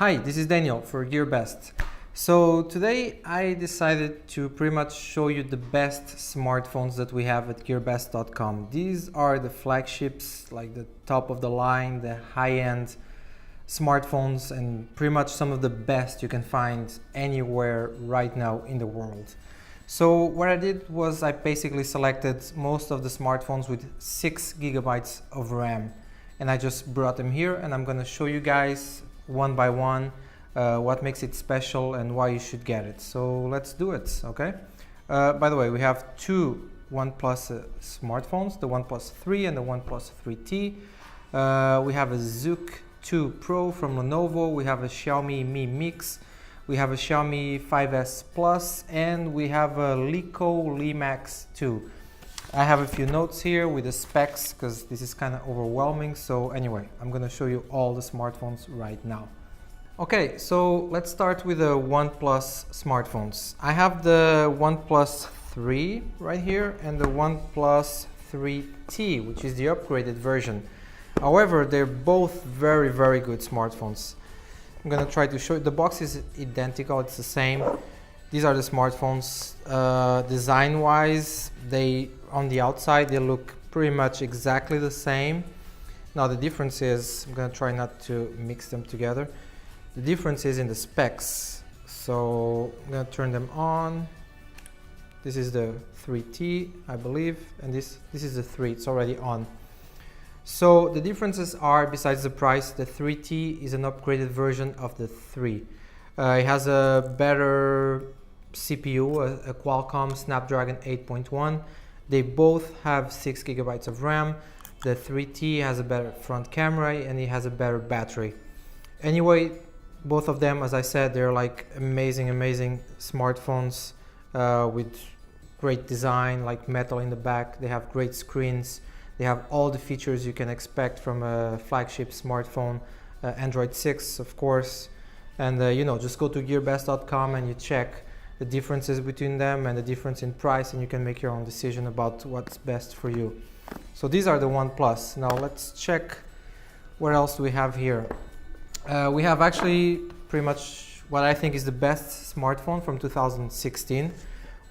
Hi, this is Daniel for Gearbest. So today I decided to pretty much show you the best smartphones that we have at Gearbest.com. These are the flagships, like the top of the line, the high-end smartphones, and pretty much some of the best you can find anywhere right now in the world. So what I did was I basically selected most of the smartphones with 6 gigabytes of RAM, and I just brought them here, and I'm going to show you guys one by one what makes it special and why you should get it. So let's do it, okay? By the way, we have two OnePlus smartphones, the OnePlus 3 and the OnePlus 3T. We have a Zook 2 Pro from Lenovo, we have a Xiaomi Mi Mix, we have a Xiaomi 5S Plus, and we have a Leco Limax 2. I have a few notes here with the specs because this is kind of overwhelming. So anyway, I'm going to show you all the smartphones right now. Okay, so let's start with the OnePlus smartphones. I have the OnePlus 3 right here and the OnePlus 3T, which is the upgraded version. However, they're both very good smartphones. I'm going to try to show you. The box is identical, it's the same. These are the smartphones. Design-wise, on the outside they look pretty much exactly the same. Now the difference is, I'm going to try not to mix them together. The difference is in the specs. So I'm going to turn them on. This is the 3T, I believe, and this is the 3. It's already on. So the differences are, besides the price, the 3T is an upgraded version of the 3. It has a better CPU, a Qualcomm Snapdragon 8.1. They both have 6 gigabytes of RAM. The 3T has a better front camera and it has a better battery. Anyway, both of them, as I said, they're like amazing smartphones with great design, like metal in the back. They have great screens. They have all the features you can expect from a flagship smartphone. Android 6, of course. And just go to Gearbest.com and you check the differences between them and the difference in price, and you can make your own decision about what's best for you. So these are the OnePlus. Now let's check what else do we have here. We have actually pretty much what I think is the best smartphone from 2016,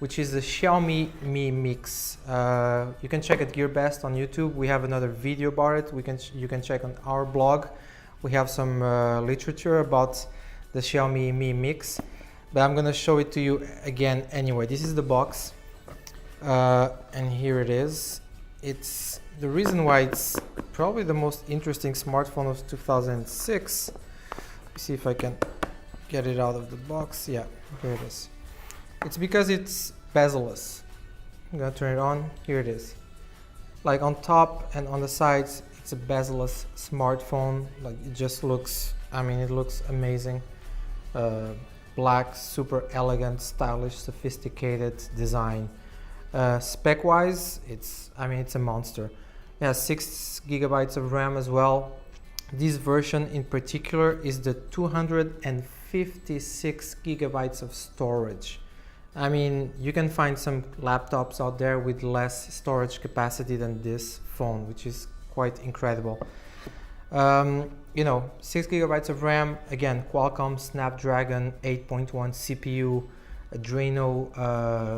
which is the Xiaomi Mi Mix. You can check at Gearbest on YouTube. We have another video about it. You can check on our blog. We have some literature about the Xiaomi Mi Mix, but I'm gonna show it to you again anyway. This is the box, and here it is. It's the reason why it's probably the most interesting smartphone of 2006. Let me see if I can get it out of the box. Yeah, here it is. It's because it's bezel-less. I'm gonna turn it on. Here it is. Like on top and on the sides, it's a bezel-less smartphone. Like it just looks, it looks amazing. Black, super elegant, stylish, sophisticated design. Spec-wise, it's a monster. It has 6 gigabytes of RAM as well. This version in particular is the 256 gigabytes of storage. You can find some laptops out there with less storage capacity than this phone, which is quite incredible. 6 gigabytes of RAM, again, Qualcomm Snapdragon 8.1 CPU, Adreno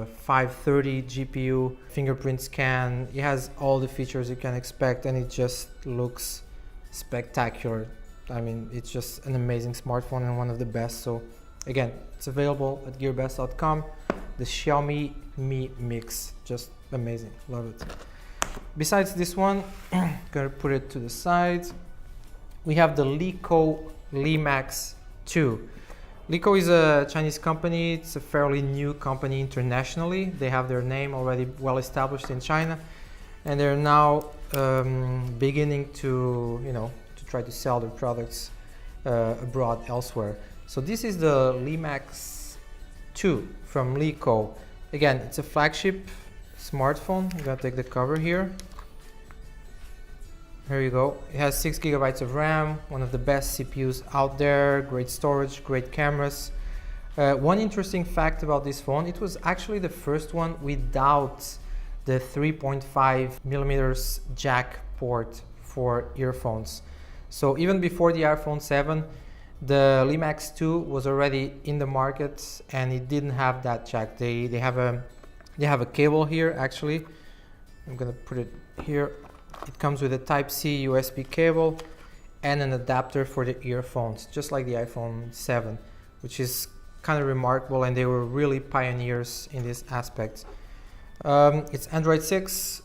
530 GPU, fingerprint scan. It has all the features you can expect, and it just looks spectacular. It's just an amazing smartphone and one of the best. So again, it's available at Gearbest.com. The Xiaomi Mi Mix, just amazing, love it. Besides this one, gonna put it to the side. We have the Leco Limax 2. Leco is a Chinese company. It's a fairly new company internationally. They have their name already well established in China, and they're now beginning to try to sell their products abroad elsewhere. So this is the Limax 2 from Leco. Again, it's a flagship smartphone. I'm gonna take the cover here. Here you go. It has 6 gigabytes of RAM, one of the best CPUs out there, great storage, great cameras. One interesting fact about this phone, it was actually the first one without the 3.5 millimeters jack port for earphones. So even before the iPhone 7, The Limax 2 was already in the market and it didn't have that jack. They have a cable here actually. I'm gonna put it here. It comes with a Type-C USB cable and an adapter for the earphones, just like the iPhone 7, which is kind of remarkable, and they were really pioneers in this aspect. It's Android 6,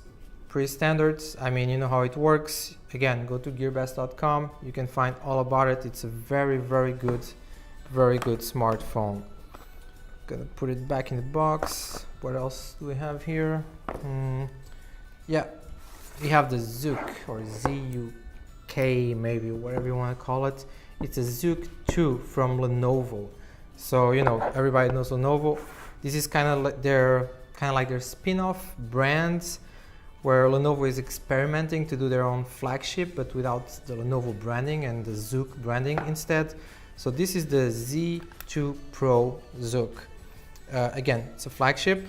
pretty standard. I mean, you know how it works. Again, go to Gearbest.com. You can find all about it. It's a very, very good smartphone. Gonna put it back in the box. What else do we have here? Yeah, we have the Zook, or ZUK, maybe, whatever you want to call it. It's a Zook 2 from Lenovo. So, you know, everybody knows Lenovo. This is kind of like their spin-off brands, where Lenovo is experimenting to do their own flagship, but without the Lenovo branding and the Zook branding instead. So this is the Z2 Pro Zook. Again, it's a flagship.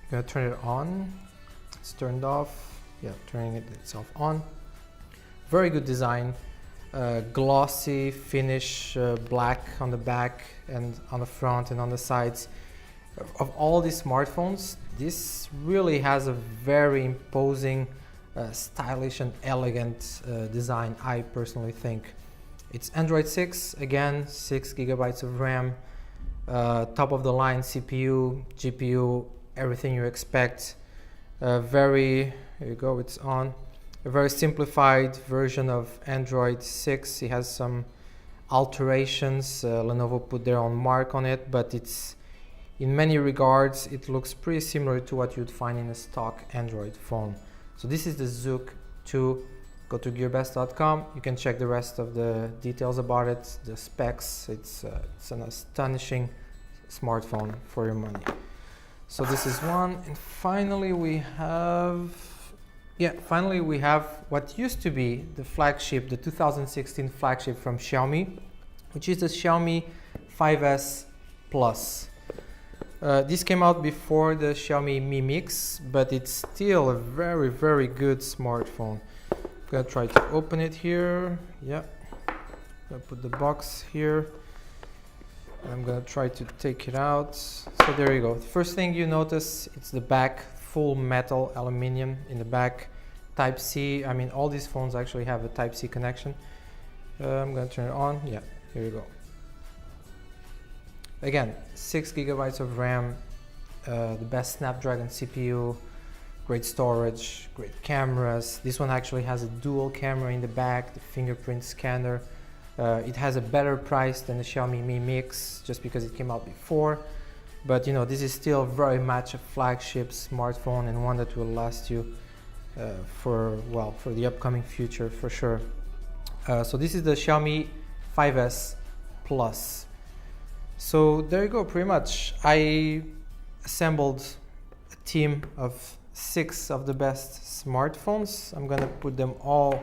I'm gonna turn it on. It's turned off. Yeah, turning it itself on. Very good design. Glossy finish, black on the back and on the front and on the sides. Of all these smartphones, this really has a very imposing, stylish and elegant design, I personally think. It's Android 6, again, 6 GB of RAM, top of the line CPU, GPU, everything you expect. Here you go, it's on. A very simplified version of Android 6. It has some alterations. Lenovo put their own mark on it, but it's, in many regards, it looks pretty similar to what you'd find in a stock Android phone. So this is the Zook 2. Go to Gearbest.com. You can check the rest of the details about it, the specs. It's an astonishing smartphone for your money. So this is one, and finally we have what used to be the flagship, the 2016 flagship from Xiaomi, which is the Xiaomi 5S Plus. This came out before the Xiaomi Mi Mix, but it's still a very, very good smartphone. I'm gonna try to open it here. Yeah, I'm gonna put the box here. I'm gonna try to take it out. So there you go. The first thing you notice, it's the back, full metal aluminum in the back. Type-C. I mean, all these phones actually have a Type-C connection. I'm gonna turn it on. Yeah, here you go. Again, 6 GB of RAM, the best Snapdragon CPU, great storage, great cameras. This one actually has a dual camera in the back, the fingerprint scanner. It has a better price than the Xiaomi Mi Mix, just because it came out before. But you know, this is still very much a flagship smartphone, and one that will last you for the upcoming future for sure. So this is the Xiaomi 5S Plus. So there you go, pretty much. I assembled a team of 6 of the best smartphones. I'm gonna put them all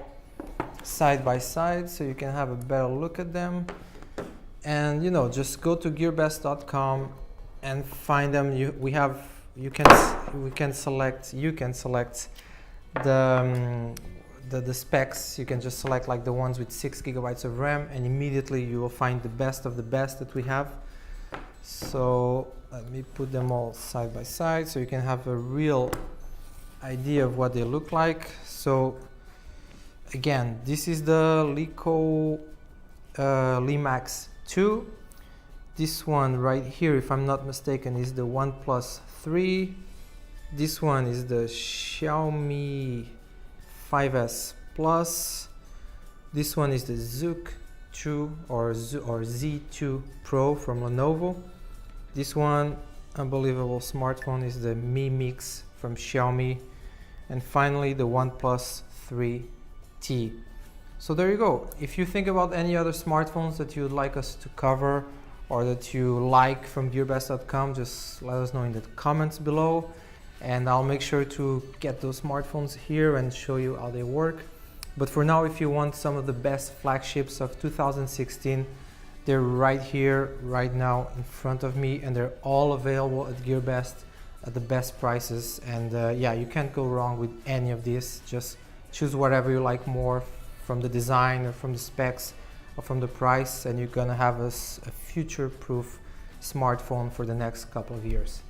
side by side so you can have a better look at them. And you know, just go to Gearbest.com and find them. You can select the specs. You can just select like the ones with 6 GB of RAM, and immediately you will find the best of the best that we have. So let me put them all side by side so you can have a real idea of what they look like. So again, this is the Lico Limax 2. This one right here, if I'm not mistaken, is the OnePlus 3. This one is the Xiaomi 5S Plus. This one is the Zook 2 or Z2 Pro from Lenovo. This one, unbelievable smartphone, is the Mi Mix from Xiaomi. And finally, the OnePlus 3T. So there you go. If you think about any other smartphones that you would like us to cover or that you like from Gearbest.com, just let us know in the comments below, and I'll make sure to get those smartphones here and show you how they work. But for now, if you want some of the best flagships of 2016, they're right here, right now in front of me, and they're all available at Gearbest at the best prices. And yeah, you can't go wrong with any of these. Just choose whatever you like more from the design or from the specs. from the price, and you're gonna have a future-proof smartphone for the next couple of years.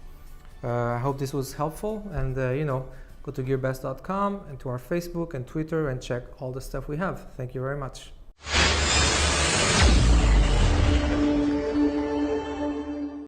I hope this was helpful, and go to Gearbest.com and to our Facebook and Twitter and check all the stuff we have. Thank you very much.